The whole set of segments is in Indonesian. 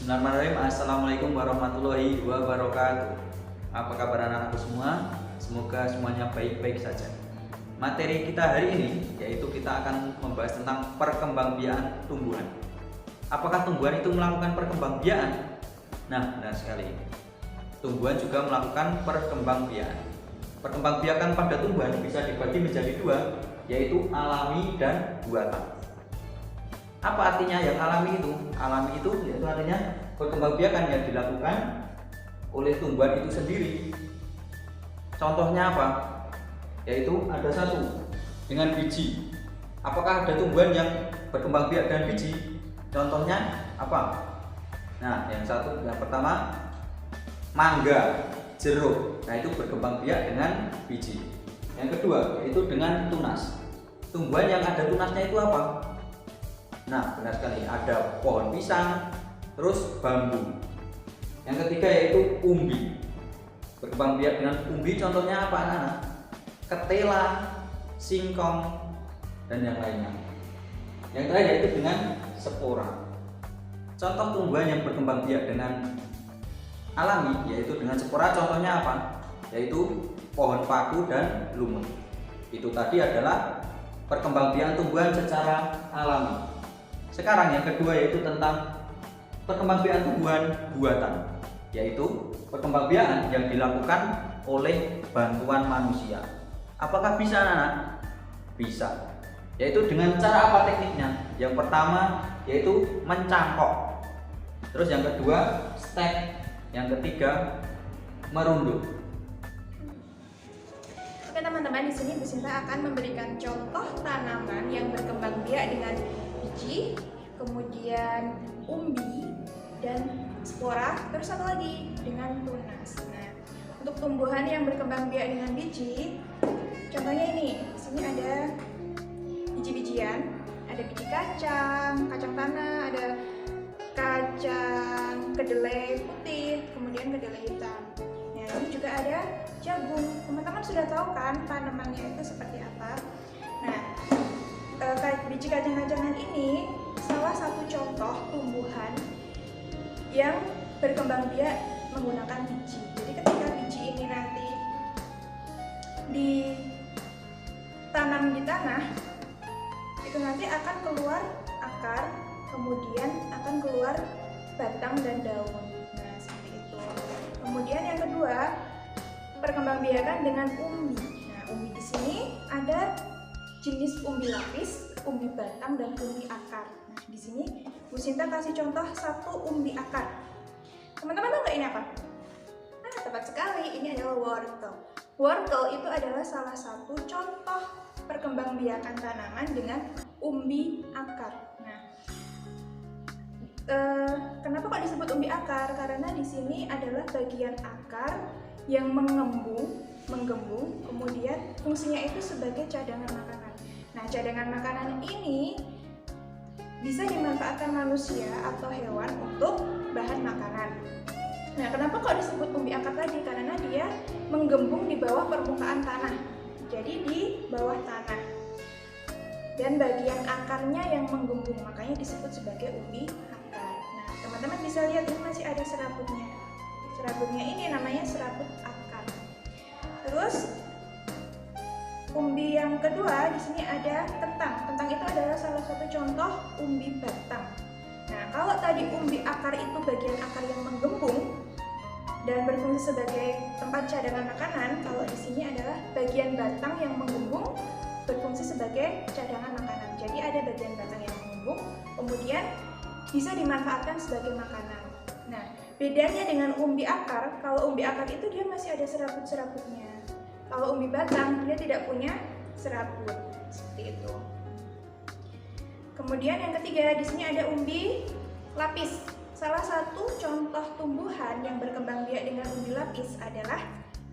Bismillahirrahmanirrahim. Assalamualaikum warahmatullahi wabarakatuh. Apa kabar anak-anakku semua? Semoga semuanya baik-baik saja. Materi kita hari ini yaitu kita akan membahas tentang perkembangbiakan tumbuhan. Apakah tumbuhan itu melakukan perkembangbiakan? Nah, benar sekali. Tumbuhan juga melakukan perkembangbiakan. Perkembangbiakan pada tumbuhan bisa dibagi menjadi dua, yaitu alami dan buatan. Apa artinya yang alami itu? Alami itu yaitu artinya perkembangbiakan yang dilakukan oleh tumbuhan itu sendiri. Contohnya apa? Yaitu ada satu dengan biji. Apakah ada tumbuhan yang berkembangbiak dengan biji? Contohnya apa? Nah, yang pertama mangga, jeruk. Nah, itu berkembangbiak dengan biji. Yang kedua yaitu dengan tunas. Tumbuhan yang ada tunasnya itu apa? Nah, benar sekali, ada pohon pisang, terus bambu. Yang ketiga yaitu umbi. Berkembangbiak dengan umbi contohnya apa anak-anak? Ketela, singkong, dan yang lainnya. Yang terakhir yaitu dengan spora. Contoh tumbuhan yang berkembangbiak dengan alami yaitu dengan spora, contohnya apa? Yaitu pohon paku dan lumut. Itu tadi adalah perkembangbiakan tumbuhan secara alami. Sekarang yang kedua yaitu tentang perkembangbiakan tumbuhan buatan, yaitu perkembangbiakan yang dilakukan oleh bantuan manusia. Apakah bisa anak-anak? Bisa. Yaitu dengan cara apa tekniknya? Yang pertama yaitu mencangkok. Terus yang kedua stek. Yang ketiga merunduk. Oke teman-teman, di sini Bu Sinta akan memberikan contoh tanaman yang berkembang biak dengan biji, kemudian umbi dan spora, terus satu lagi dengan tunas. Nah, untuk tumbuhan yang berkembang biak dengan biji, contohnya ini, di sini ada biji-bijian, ada biji kacang, kacang tanah, ada kacang kedelai putih, kemudian kedelai hitam. Nah, ini juga ada jagung. Teman-teman sudah tahu kan tanamannya itu seperti apa? Nah, biji kacang-kacangan ini salah satu contoh tumbuhan yang berkembang biak menggunakan biji. Jadi ketika biji ini nanti ditanam di tanah, itu nanti akan keluar akar, kemudian akan keluar batang dan daun. Nah, seperti itu. Kemudian yang kedua, perkembangbiakan dengan umbi. Nah, umbi di sini ada jenis umbi lapis, umbi batang, dan umbi akar. Nah, di sini Bu Sinta kasih contoh satu umbi akar. Teman-teman tahu nggak ini apa? Nah, tepat sekali, ini adalah wortel. Wortel itu adalah salah satu contoh perkembangbiakan tanaman dengan umbi akar. Nah, kenapa kok disebut umbi akar? Karena di sini adalah bagian akar yang menggembung, kemudian fungsinya itu sebagai cadangan makanan. Nah, cadangan makanan ini bisa dimanfaatkan manusia atau hewan untuk bahan makanan. Nah, kenapa kok disebut umbi akar tadi? Karena dia menggembung di bawah permukaan tanah, jadi di bawah tanah. Dan bagian akarnya yang menggembung, makanya disebut sebagai umbi akar. Nah, teman-teman bisa lihat ini masih ada serabutnya. Serabutnya ini namanya serabut akar. Terus umbi yang kedua di sini ada kentang. Kentang itu adalah salah satu contoh umbi batang. Nah, kalau tadi umbi akar itu bagian akar yang menggembung dan berfungsi sebagai tempat cadangan makanan, kalau di sini adalah bagian batang yang menggembung berfungsi sebagai cadangan makanan. Jadi ada bagian batang yang menggembung, kemudian bisa dimanfaatkan sebagai makanan. Nah, bedanya dengan umbi akar, kalau umbi akar itu dia masih ada serabut-serabutnya. Kalau umbi batang dia tidak punya serabut, seperti itu. Kemudian yang ketiga di sini ada umbi lapis. Salah satu contoh tumbuhan yang berkembang biak dengan umbi lapis adalah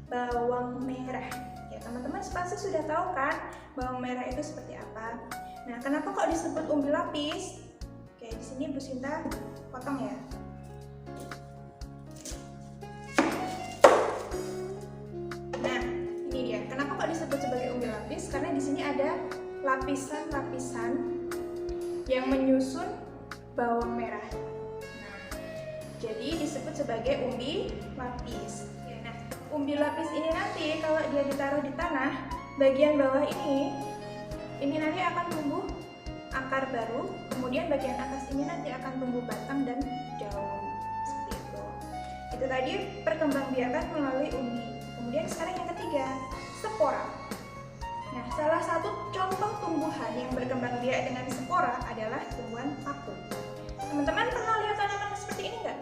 bawang merah. Ya, teman-teman pasti sudah tahu kan bawang merah itu seperti apa. Nah, kenapa kok disebut umbi lapis? Oke, di sini Bu Sinta potong ya. Kenapa kok disebut sebagai umbi lapis? Karena di sini ada lapisan-lapisan yang menyusun bawang merah. Nah, jadi disebut sebagai umbi lapis. Ya, nah, umbi lapis ini nanti kalau dia ditaruh di tanah, bagian bawah ini nanti akan tumbuh akar baru, kemudian bagian atas ini nanti akan tumbuh batang dan daun. Seperti itu. Itu tadi perkembangbiakan melalui umbi. Kemudian sekarang yang ketiga, spora. Nah, salah satu contoh tumbuhan yang berkembang biak dengan spora adalah tumbuhan paku. Teman-teman pernah lihat tanaman seperti ini nggak?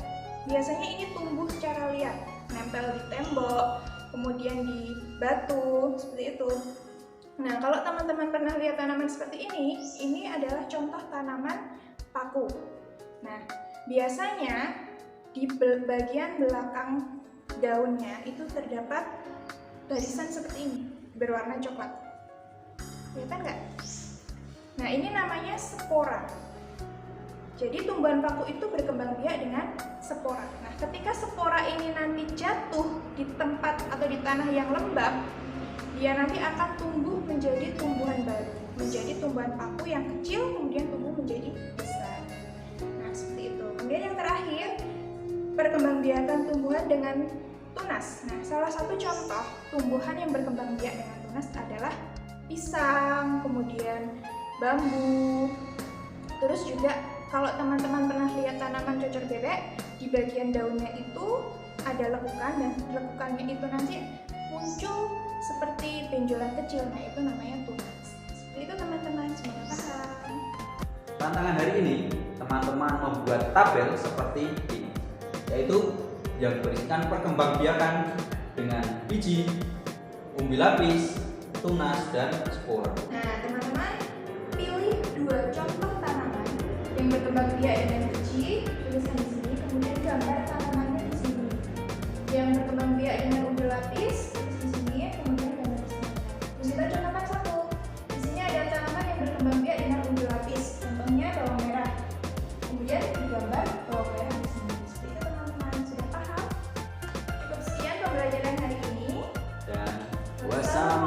Biasanya ini tumbuh secara liar, nempel di tembok, kemudian di batu, seperti itu. Nah, kalau teman-teman pernah lihat tanaman seperti ini adalah contoh tanaman paku. Nah, biasanya di bagian belakang daunnya itu terdapat barisan seperti ini, berwarna coklat. Kelihatan nggak? Nah, ini namanya spora. Jadi tumbuhan paku itu berkembang biak dengan spora. Nah, ketika spora ini nanti jatuh di tempat atau di tanah yang lembab, dia nanti akan tumbuh menjadi tumbuhan baru, menjadi tumbuhan paku yang kecil kemudian tumbuh menjadi besar. Nah, seperti itu. Kemudian yang terakhir, perkembangbiakan tumbuhan dengan tunas. Nah, salah satu contoh tumbuhan yang berkembang biak dengan tunas adalah pisang, kemudian bambu. Terus juga kalau teman-teman pernah lihat tanaman cocor bebek, di bagian daunnya itu ada lekukan dan lekukannya itu nanti muncul seperti benjolan kecil. Nah, itu namanya tunas. Seperti itu teman-teman, semoga paham. Tantangan hari ini, teman-teman membuat tabel seperti ini, yaitu yang berisikan perkembangbiakan dengan biji, umbi lapis, tunas, dan spora. Nah, teman-teman pilih 2 contoh tanaman yang berkembang biak dengan biji, tulisan di sini, kemudian gambar tanamannya di sini. Yang berkembang biak dengan umbi lapis, tulis di sini, kemudian gambar di sini. Terus kita contohkan satu. Di sini ada tanaman yang berkembang biak dengan umbi lapis, contohnya bawang merah. Kemudian digambar bawang merah di sini. Seperti itu teman-teman, sudah paham? Cukup sekian pembelajaran hari ini. Dan wassalamualaikum